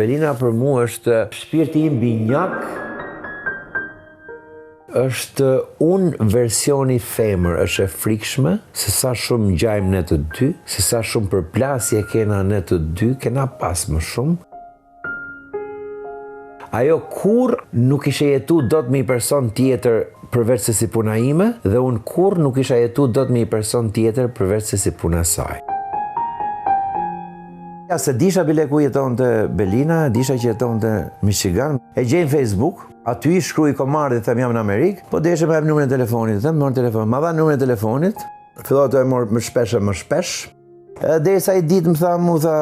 Belina për mua është shpirti im binjak, është unë versioni femër, është e frikshme, se sa shumë gjajmë ne të dy, se sa shumë përplasje kena ne të dy, kena pas më shumë. Ajo kur nuk ishe jetu do të me i person tjetër përveç se si puna ime, dhe unë kur nuk isha jetu do të me i person tjetër përveç se si puna saj. Ja, se disha bile ku jeton të Belina, disha që jeton të Michigan, e gjejnë Facebook, aty i shkruaj komardit, them jam në Amerikë, po deshe me numrin e telefonit, them morë telefon, ma dha numrin e telefonit, fillova të e morë më shpesh, derisa i ditë më tha,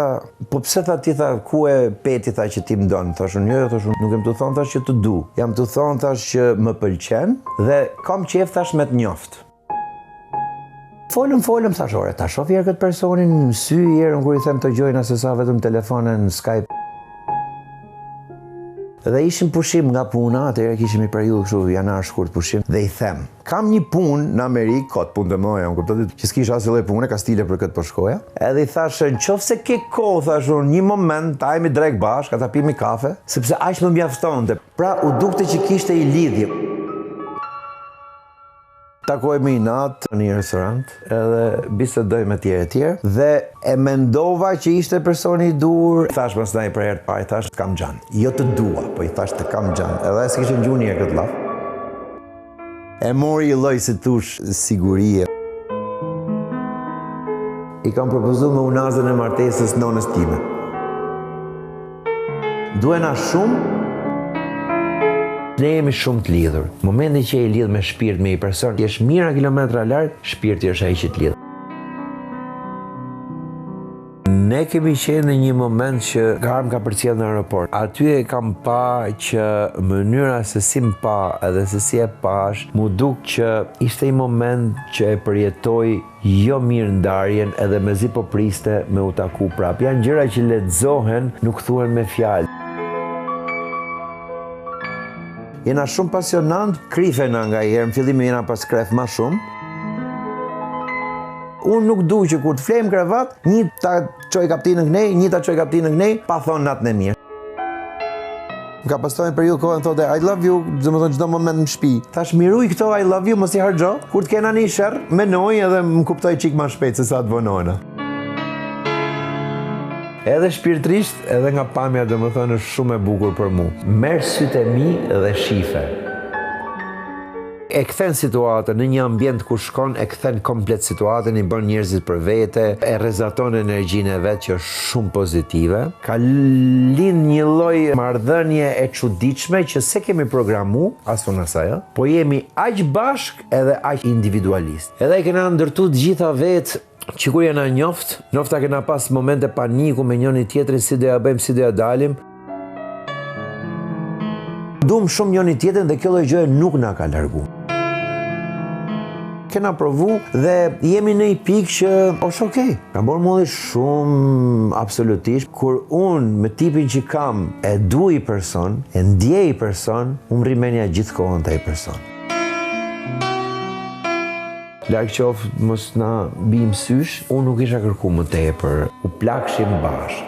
po pse tha ti tha, ku e peti tha që ti më donë, thashun, jo, thashun, nuk jem të thonë thash që të du, jam të thonë thash që më pëlqen, dhe kam qef thash me të njoftë. Folëm, thash, ore, ta shof jërë këtë personin në sy, jërën kur i them të gjojna se sa vetëm telefonën në Skype. Dhe ishim pushim nga puna, atëherë kishim i periudhë kështu janar shkurt pushim, dhe i them, kam një punë në Amerikë, kot punë të mëja, unë kuptotit që s'kisha asë dhe punë, ka stile për këtë po shkoja, edhe i thash, në qofë se ke kohë, thash unë, një moment, tajmi drejk bashkë, ata pimi kafe, sepse aq më mjaftonte, pra u dukte që kishte i lidhje. Takojmë i natë në një restorant, edhe bisedoj me tjerë, dhe e mendova që ishte personi i dur. Thash mas ndaj për herë të parë, thash të kam gjanë. Jo të dua, po i thash të kam gjanë. Edhe e s'kishtë në gjunje këtë laf. E mori i lloj si tush sigurie. I kam propozu me unazën e martesës nonës time. Duhena shumë, ne jemi shumë të lidhur. Momenti që e lidh me shpirt me një person, ti jesh mijëra kilometra larg, shpirti është ai që të lidh. Ne kemi qenë në një moment që Garm ka përcjell në aeroport. Aty e kam pa që mënyra se si më pa edhe se si e pash, mu duk që ishte një moment që e përjetoj jo mirë ndarjen edhe mezi po priste me u taku prap. Janë gjëra që lexohen, nuk thuhen me fjalë. Jena shumë pasionant, krifena nga herë, në fillim jena pas kref ma shumë. Unë nuk du që kur të flejmë krevat, një ta qoj kaptinë në kënej, një ta qoj kaptinë në kënej, pa thonë natën e mirë. Më ka pastojnë periudhë kohë, në thote, I love you, dhe më thonë qdo moment në shpi. Thash, miruj këto I love you, mos i hargjo, kur të kena një shërë, menoj edhe më kuptoj qik ma shpejt se sa të vonojna. Edhe shpirtrisht, edhe nga pamja dhe më thënë është shumë e bukur për mu. Merë sytë e mi dhe shife. E kthen situatën në një ambient ku shkon, e kthen komplet situatën, i bën njerëzit për vete, e rezaton energjinë e vetë që është shumë pozitive. Ka lind një lloj marrëdhënie e çuditshme që se kemi programu, as unë as ajo, po jemi aq bashk edhe aq individualist. Edhe e kena ndërtu të gjitha vetë, që kur jena njofta kena pas momente paniku me njëri tjetrin, si do ja bëjmë, si do ja dalim. Dum shumë njëri tjetrin dhe kjo lloj gjëje nuk na ka largu. Kena provu dhe jemi në një pikë që është okej. Ka bërë molli shumë absolutisht, kur unë me tipin që kam e dui person, e ndjej person, unë rrimenja gjithkohën të ai person. Larg qoftë mos na bijmë sysh, unë nuk isha kërku më tepër, u plakshim bashkë.